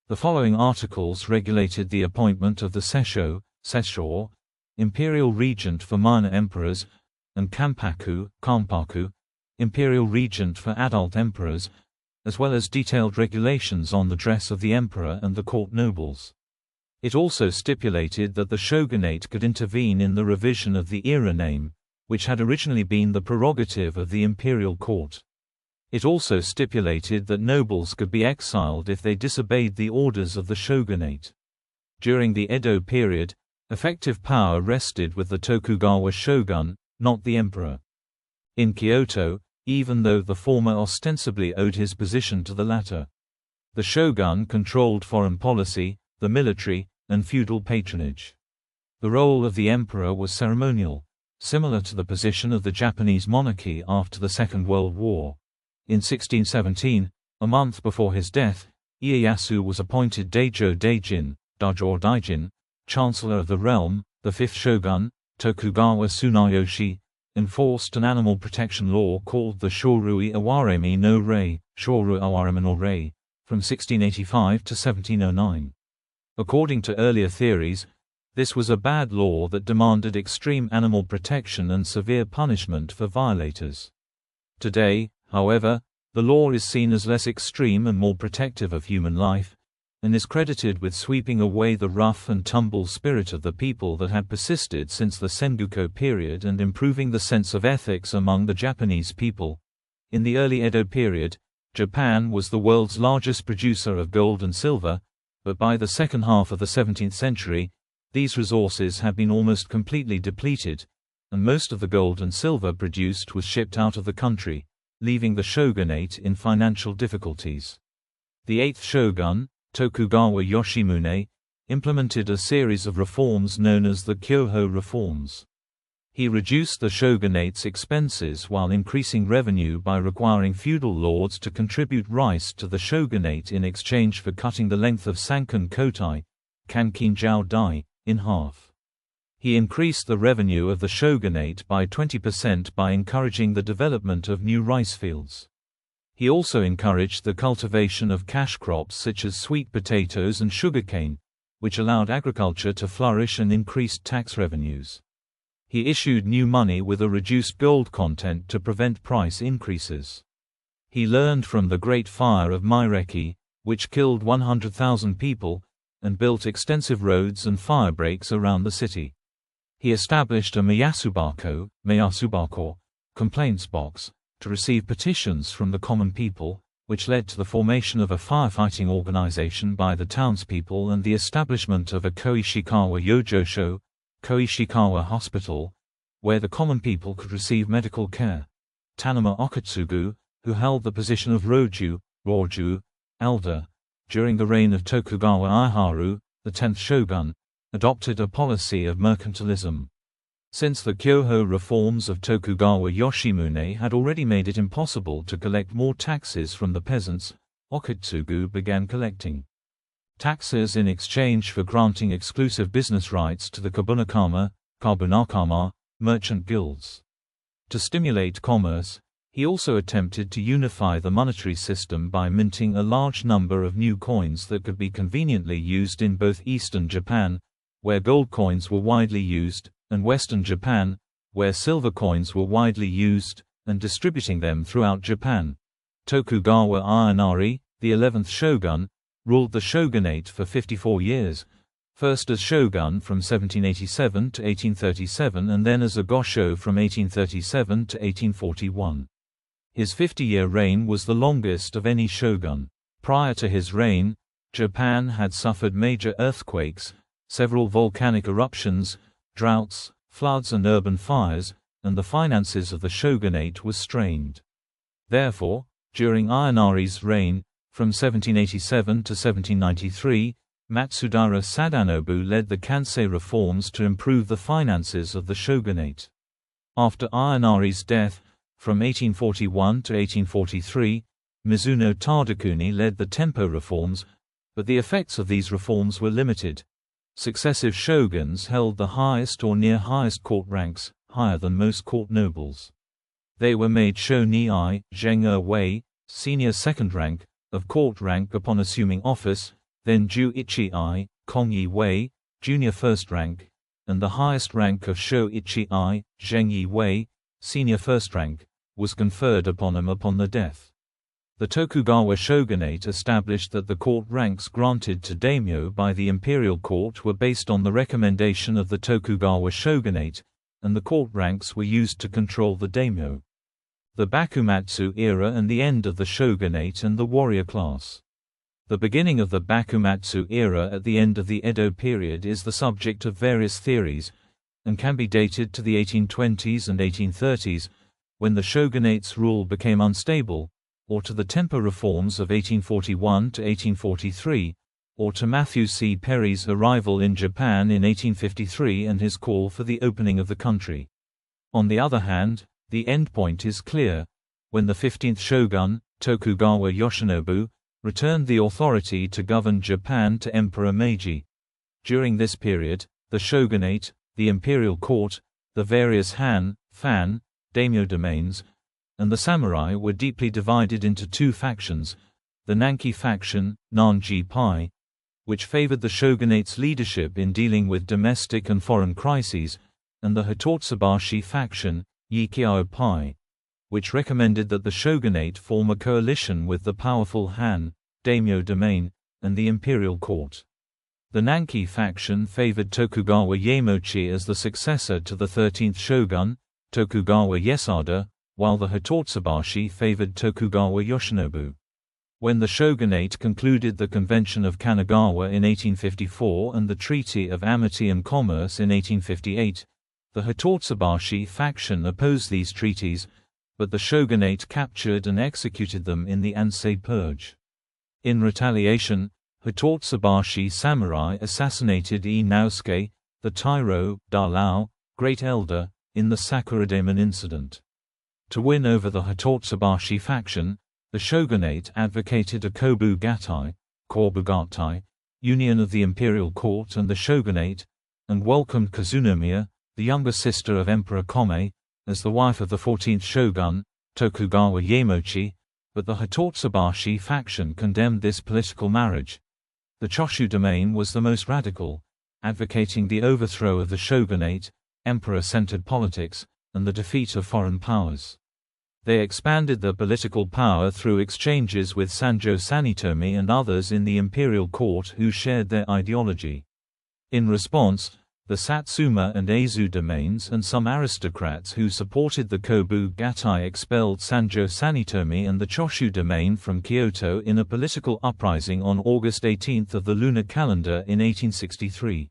[SPEAKER 1] The following articles regulated the appointment of the Sessho, imperial regent for minor emperors, and Kanpaku, imperial regent for adult emperors, as well as detailed regulations on the dress of the emperor and the court nobles. It also stipulated that the shogunate could intervene in the revision of the era name, which had originally been the prerogative of the imperial court. It also stipulated that nobles could be exiled if they disobeyed the orders of the shogunate. During the Edo period, effective power rested with the Tokugawa shogun, not the emperor. In Kyoto, even though the former ostensibly owed his position to the latter, the shogun controlled foreign policy, the military, and feudal patronage. The role of the emperor was ceremonial, similar to the position of the Japanese monarchy after the Second World War. In 1617, a month before his death, Ieyasu was appointed Daijo Daijin, chancellor of the realm. The fifth shogun, Tokugawa Tsunayoshi, enforced an animal protection law called the Shorui Awaremi no Rei, from 1685 to 1709. According to earlier theories, this was a bad law that demanded extreme animal protection and severe punishment for violators. Today, however, the law is seen as less extreme and more protective of human life, and is credited with sweeping away the rough and tumble spirit of the people that had persisted since the Sengoku period and improving the sense of ethics among the Japanese people. In the early Edo period, Japan was the world's largest producer of gold and silver, but by the second half of the 17th century, these resources had been almost completely depleted, and most of the gold and silver produced was shipped out of the country, leaving the shogunate in financial difficulties. The eighth shogun, Tokugawa Yoshimune, implemented a series of reforms known as the Kyoho reforms. He reduced the shogunate's expenses while increasing revenue by requiring feudal lords to contribute rice to the shogunate in exchange for cutting the length of Sankan Kotai, Kankinjao Dai, in half. He increased the revenue of the shogunate by 20% by encouraging the development of new rice fields. He also encouraged the cultivation of cash crops such as sweet potatoes and sugarcane, which allowed agriculture to flourish and increased tax revenues. He issued new money with a reduced gold content to prevent price increases. He learned from the Great Fire of Maireki, which killed 100,000 people, and built extensive roads and fire breaks around the city. He established a Miyasubako, complaints box, to receive petitions from the common people, which led to the formation of a firefighting organization by the townspeople and the establishment of a Koishikawa Yojosho, Koishikawa Hospital, where the common people could receive medical care. Tanama Okatsugu, who held the position of Roju, elder, during the reign of Tokugawa Ieyasu, the 10th shogun, adopted a policy of mercantilism. Since the Kyoho reforms of Tokugawa Yoshimune had already made it impossible to collect more taxes from the peasants, Okitsugu began collecting taxes in exchange for granting exclusive business rights to the kabunakama merchant guilds. To stimulate commerce, he also attempted to unify the monetary system by minting a large number of new coins that could be conveniently used in both Eastern Japan, where gold coins were widely used, and Western Japan, where silver coins were widely used, and distributing them throughout Japan. Tokugawa Ōnin, the 11th shogun, ruled the shogunate for 54 years, first as shogun from 1787 to 1837 and then as a gosho from 1837 to 1841. His 50-year reign was the longest of any shogun. Prior to his reign, Japan had suffered major earthquakes, several volcanic eruptions, droughts, floods and urban fires, and the finances of the shogunate were strained. Therefore, during Ōnin's reign, from 1787 to 1793, Matsudaira Sadanobu led the Kansei reforms to improve the finances of the shogunate. After Ōnin's death, from 1841 to 1843, Mizuno Tadakuni led the Tempo reforms, but the effects of these reforms were limited. Successive shoguns held the highest or near highest court ranks, higher than most court nobles. They were made shōni-i, zheng-wei, senior second rank, of court rank upon assuming office, then ju-ichi-i, kong-i-wei, junior first rank, and the highest rank of shō-ichi-i, zheng-i-wei, senior first rank, was conferred upon him upon the death. The Tokugawa shogunate established that the court ranks granted to daimyo by the imperial court were based on the recommendation of the Tokugawa shogunate, and the court ranks were used to control the daimyo. The Bakumatsu era and the end of the shogunate and the warrior class. The beginning of the Bakumatsu era at the end of the Edo period is the subject of various theories, and can be dated to the 1820s and 1830s, when the shogunate's rule became unstable, or to the Tempo reforms of 1841 to 1843, or to Matthew C. Perry's arrival in Japan in 1853 and his call for the opening of the country. On the other hand, the endpoint is clear, when the 15th shogun, Tokugawa Yoshinobu, returned the authority to govern Japan to Emperor Meiji. During this period, the shogunate, the imperial court, the various han, fan, daimyo domains, and the samurai were deeply divided into two factions, the Nanki faction, Nanji-pai, which favored the shogunate's leadership in dealing with domestic and foreign crises, and the Hitotsubashi faction, Yikiao-pai, which recommended that the shogunate form a coalition with the powerful Han, daimyo domain, and the imperial court. The Nanki faction favored Tokugawa Iemochi as the successor to the 13th shogun, Tokugawa Iesada, while the Hitotsubashi favored Tokugawa Yoshinobu. When the shogunate concluded the Convention of Kanagawa in 1854 and the Treaty of Amity and Commerce in 1858, the Hitotsubashi faction opposed these treaties, but the shogunate captured and executed them in the Ansei Purge. In retaliation, Hitotsubashi samurai assassinated Inosuke, the Tairo, Dalao, Great Elder, in the Sakura-daemon incident. To win over the Hitotsubashi faction, the shogunate advocated a kobu-gatai, kobugatai, union of the imperial court and the shogunate, and welcomed Kazunomiya, the younger sister of Emperor Kome, as the wife of the 14th shogun, Tokugawa Iemochi, but the Hitotsubashi faction condemned this political marriage. The Choshu domain was the most radical, advocating the overthrow of the shogunate, emperor-centered politics, and the defeat of foreign powers. They expanded their political power through exchanges with Sanjo Sanitomi and others in the imperial court who shared their ideology. In response, the Satsuma and Eizu domains and some aristocrats who supported the Kobu-gatai expelled Sanjo Sanitomi and the Choshu domain from Kyoto in a political uprising on August 18 of the lunar calendar in 1863.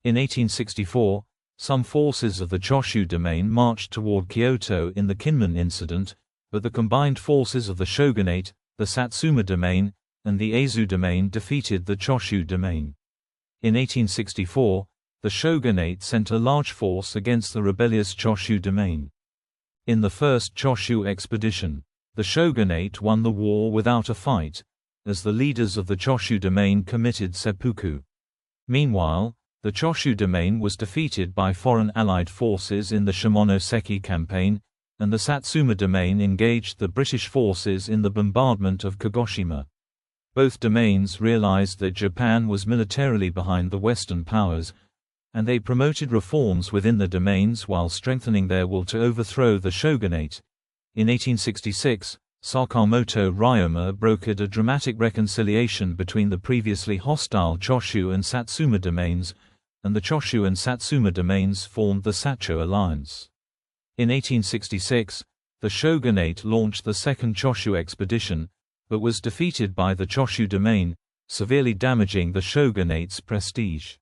[SPEAKER 1] In 1864, some forces of the Choshu domain marched toward Kyoto in the Kinmen incident, but the combined forces of the shogunate, the Satsuma domain, and the Eizu domain defeated the Choshu domain. In 1864, the shogunate sent a large force against the rebellious Choshu domain. In the first Choshu expedition, the shogunate won the war without a fight, as the leaders of the Choshu domain committed seppuku. Meanwhile, the Choshu domain was defeated by foreign allied forces in the Shimonoseki campaign, and the Satsuma domain engaged the British forces in the bombardment of Kagoshima. Both domains realized that Japan was militarily behind the Western powers, and they promoted reforms within the domains while strengthening their will to overthrow the shogunate. In 1866, Sakamoto Ryoma brokered a dramatic reconciliation between the previously hostile Choshu and Satsuma domains, and the Choshu and Satsuma domains formed the Sacho alliance. In 1866, the shogunate launched the second Choshu expedition, but was defeated by the Choshu domain, severely damaging the shogunate's prestige.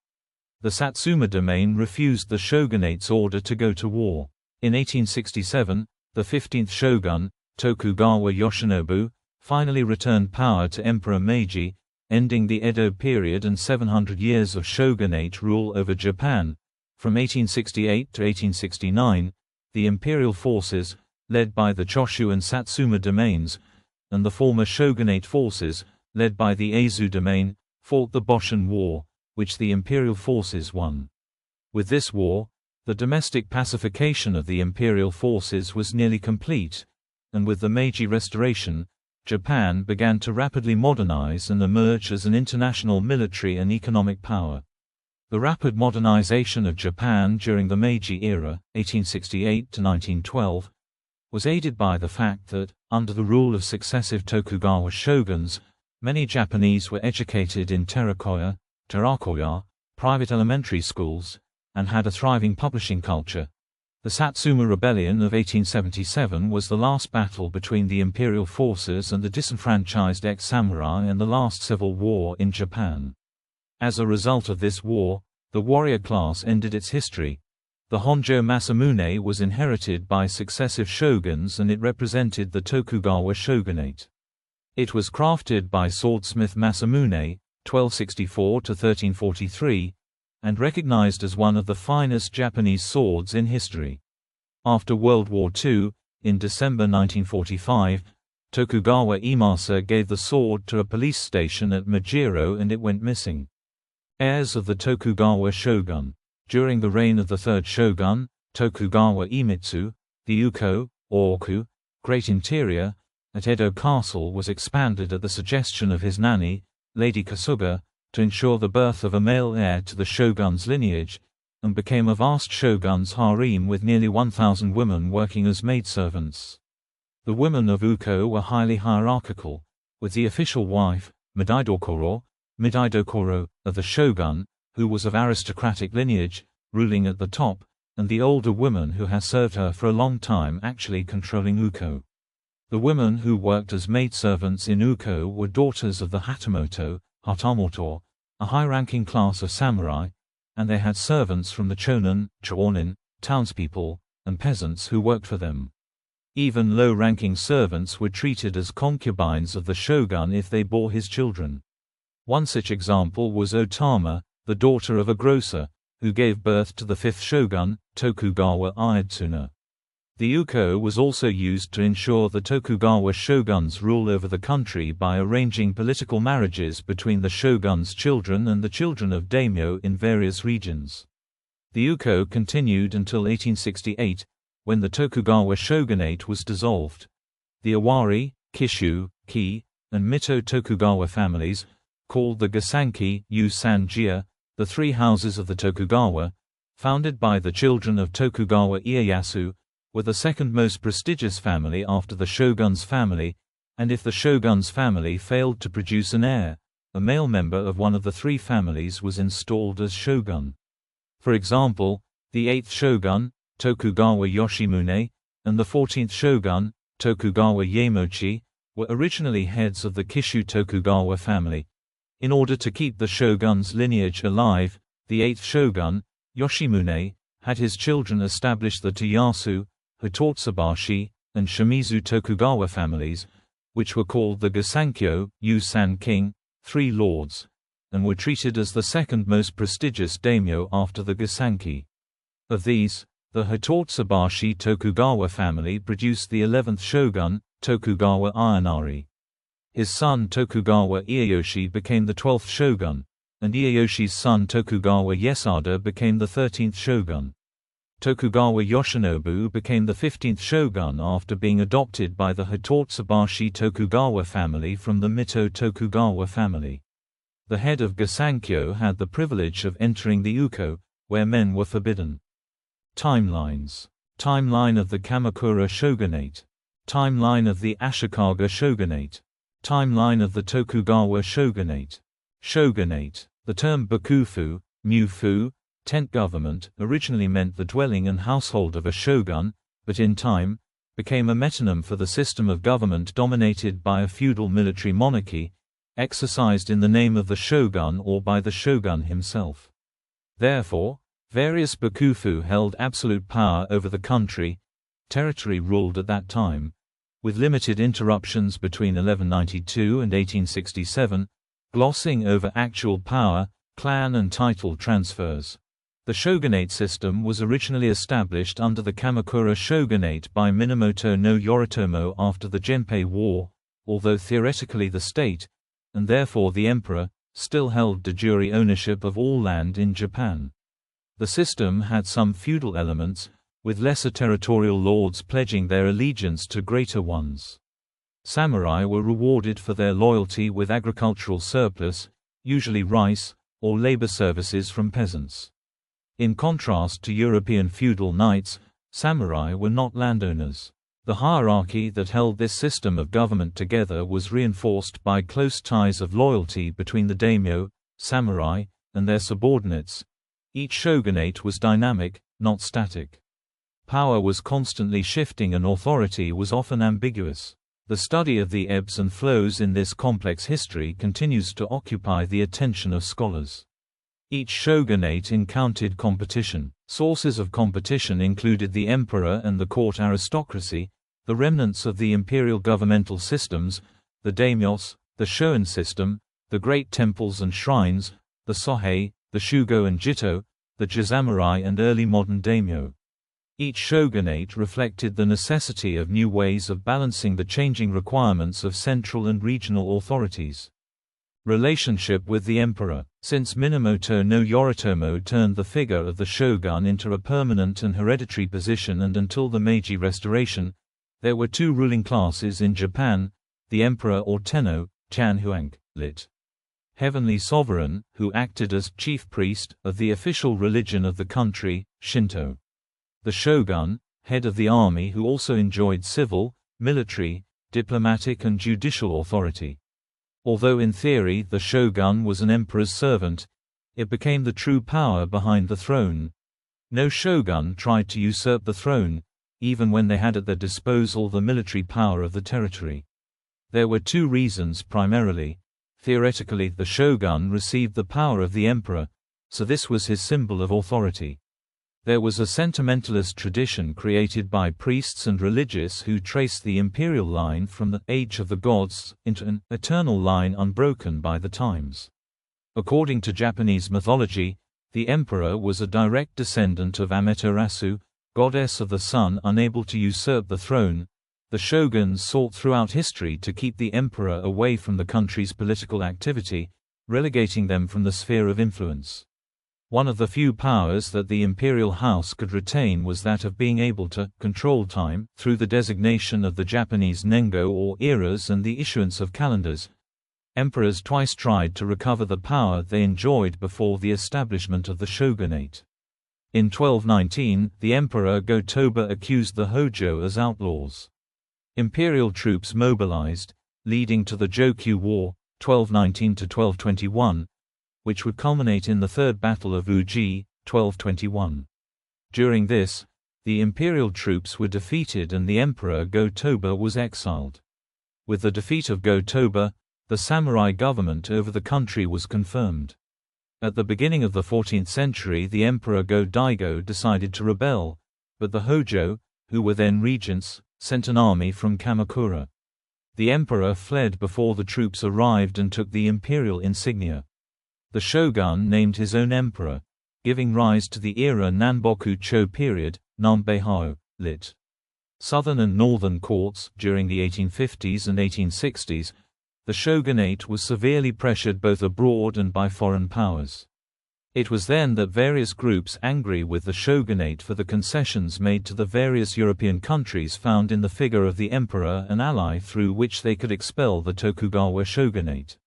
[SPEAKER 1] The Satsuma domain refused the shogunate's order to go to war. In 1867, the 15th shogun, Tokugawa Yoshinobu, finally returned power to Emperor Meiji, ending the Edo period and 700 years of shogunate rule over Japan. From 1868 to 1869, the imperial forces, led by the Choshu and Satsuma domains, and the former shogunate forces, led by the Eizu domain, fought the Boshin War, which the imperial forces won. With this war, the domestic pacification of the imperial forces was nearly complete, and with the Meiji Restoration, Japan began to rapidly modernize and emerge as an international military and economic power. The rapid modernization of Japan during the Meiji era, 1868 to 1912, was aided by the fact that, under the rule of successive Tokugawa shoguns, many Japanese were educated in Terakoya, private elementary schools, and had a thriving publishing culture. The Satsuma Rebellion of 1877 was the last battle between the imperial forces and the disenfranchised ex-samurai and the last civil war in Japan. As a result of this war, the warrior class ended its history. The Honjo Masamune was inherited by successive shoguns and it represented the Tokugawa shogunate. It was crafted by swordsmith Masamune, 1264–1343, and recognized as one of the finest Japanese swords in history. After World War II, in December 1945, Tokugawa Ieyasu gave the sword to a police station at Majiro and it went missing. Heirs of the Tokugawa shogun. During the reign of the third shogun, Tokugawa Iemitsu, the Uko, or Oku, Great Interior, at Edo Castle was expanded at the suggestion of his nanny, Lady Kasuga, to ensure the birth of a male heir to the shogun's lineage, and became a vast shogun's harem with nearly 1,000 women working as maidservants. The women of Uko were highly hierarchical, with the official wife, Mididokoro, of the shogun, who was of aristocratic lineage, ruling at the top, and the older woman who has served her for a long time actually controlling Uko. The women who worked as maidservants in Uko were daughters of the Hatamoto, a high-ranking class of samurai, and they had servants from the Ōnin, townspeople, and peasants who worked for them. Even low-ranking servants were treated as concubines of the shogun if they bore his children. One such example was Otama, the daughter of a grocer, who gave birth to the fifth shogun, Tokugawa Ieyasu. The uko was also used to ensure the Tokugawa shogun's rule over the country by arranging political marriages between the shogun's children and the children of daimyo in various regions. The uko continued until 1868, when the Tokugawa shogunate was dissolved. The Owari, Kishu, Ki, and Mito Tokugawa families, called the Gasanki Sanjia, the three houses of the Tokugawa, founded by the children of Tokugawa Ieyasu, were the second most prestigious family after the shogun's family, and if the shogun's family failed to produce an heir, a male member of one of the three families was installed as shogun. For example, the 8th shogun, Tokugawa Yoshimune, and the 14th shogun, Tokugawa Iemochi, were originally heads of the Kishu Tokugawa family. In order to keep the shogun's lineage alive, the 8th shogun, Yoshimune, had his children establish the Toyasu, Hitotsubashi, and Shimizu Tokugawa families, which were called the Gasankyo, Yu-san King, three lords, and were treated as the second most prestigious daimyo after the Gasanki. Of these, the Hitotsubashi Tokugawa family produced the 11th shogun, Tokugawa Ionari. His son Tokugawa Ieyoshi became the 12th shogun, and Ieyoshi's son Tokugawa Iesada became the 13th shogun. Tokugawa Yoshinobu became the 15th shogun after being adopted by the Hitotsubashi Tokugawa family from the Mito Tokugawa family. The head of Gasankyo had the privilege of entering the uko, where men were forbidden. Timelines. Timeline of the Kamakura shogunate. Timeline of the Ashikaga shogunate. Timeline of the Tokugawa shogunate. Shogunate. The term Bakufu, Mufu, tent government, originally meant the dwelling and household of a shogun, but in time, became a metonym for the system of government dominated by a feudal military monarchy, exercised in the name of the shogun or by the shogun himself. Therefore, various Bakufu held absolute power over the territory ruled at that time, with limited interruptions between 1192 and 1867, glossing over actual power, clan and title transfers. The shogunate system was originally established under the Kamakura shogunate by Minamoto no Yoritomo after the Genpei War, although theoretically the state, and therefore the emperor, still held de jure ownership of all land in Japan. The system had some feudal elements, with lesser territorial lords pledging their allegiance to greater ones. Samurai were rewarded for their loyalty with agricultural surplus, usually rice, or labor services from peasants. In contrast to European feudal knights, samurai were not landowners. The hierarchy that held this system of government together was reinforced by close ties of loyalty between the daimyo, samurai, and their subordinates. Each shogunate was dynamic, not static. Power was constantly shifting and authority was often ambiguous. The study of the ebbs and flows in this complex history continues to occupy the attention of scholars. Each shogunate encountered competition. Sources of competition included the emperor and the court aristocracy, the remnants of the imperial governmental systems, the daimyos, the shoin system, the great temples and shrines, the sohei, the shugo and jito, the jisamurai and early modern daimyo. Each shogunate reflected the necessity of new ways of balancing the changing requirements of central and regional authorities. Relationship with the emperor. Since Minamoto no Yoritomo turned the figure of the shogun into a permanent and hereditary position and until the Meiji Restoration, there were two ruling classes in Japan, the emperor or tenno, Chanhuang, lit. Heavenly sovereign, who acted as chief priest of the official religion of the country, Shinto. The shogun, head of the army who also enjoyed civil, military, diplomatic and judicial authority. Although in theory the shogun was an emperor's servant, it became the true power behind the throne. No shogun tried to usurp the throne, even when they had at their disposal the military power of the territory. There were two reasons primarily. Theoretically, the shogun received the power of the emperor, so this was his symbol of authority. There was a sentimentalist tradition created by priests and religious who traced the imperial line from the age of the gods into an eternal line unbroken by the times. According to Japanese mythology, the emperor was a direct descendant of Amaterasu, goddess of the sun unable to usurp the throne. The shoguns sought throughout history to keep the emperor away from the country's political activity, relegating them from the sphere of influence. One of the few powers that the imperial house could retain was that of being able to control time through the designation of the Japanese nengo or eras and the issuance of calendars. Emperors twice tried to recover the power they enjoyed before the establishment of the shogunate. In 1219, the emperor Go-Toba accused the Hojo as outlaws. Imperial troops mobilized, leading to the Jokyu War, 1219–1221, which would culminate in the Third Battle of Uji, 1221. During this, the imperial troops were defeated and the emperor Go-Toba was exiled. With the defeat of Go-Toba, the samurai government over the country was confirmed. At the beginning of the 14th century, the emperor Go-Daigo decided to rebel, but the Hojo, who were then regents, sent an army from Kamakura. The emperor fled before the troops arrived and took the imperial insignia. The shogun named his own emperor, giving rise to the era Nanboku-cho period, Nanbeihao, lit. Southern and Northern courts. During the 1850s and 1860s, the shogunate was severely pressured both abroad and by foreign powers. It was then that various groups angry with the shogunate for the concessions made to the various European countries found in the figure of the emperor an ally through which they could expel the Tokugawa shogunate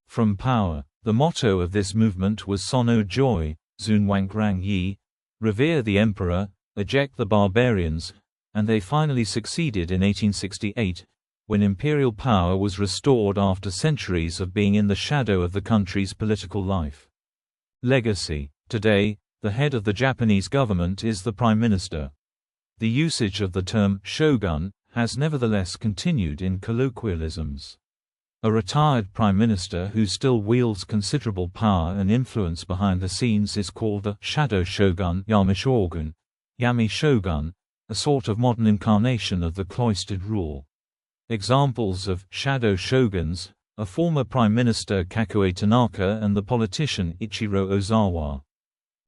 [SPEAKER 1] from power. The motto of this movement was Sono Joy, Zunwankrang Yi, revere the emperor, eject the barbarians, and they finally succeeded in 1868, when imperial power was restored after centuries of being in the shadow of the country's political life. Legacy. Today, the head of the Japanese government is the Prime Minister. The usage of the term shogun has nevertheless continued in colloquialisms. A retired prime minister who still wields considerable power and influence behind the scenes is called a shadow shogun, Yamishogun, Yami shogun, a sort of modern incarnation of the cloistered rule. Examples of shadow shoguns: a former Prime Minister Kakue Tanaka and the politician Ichiro Ozawa.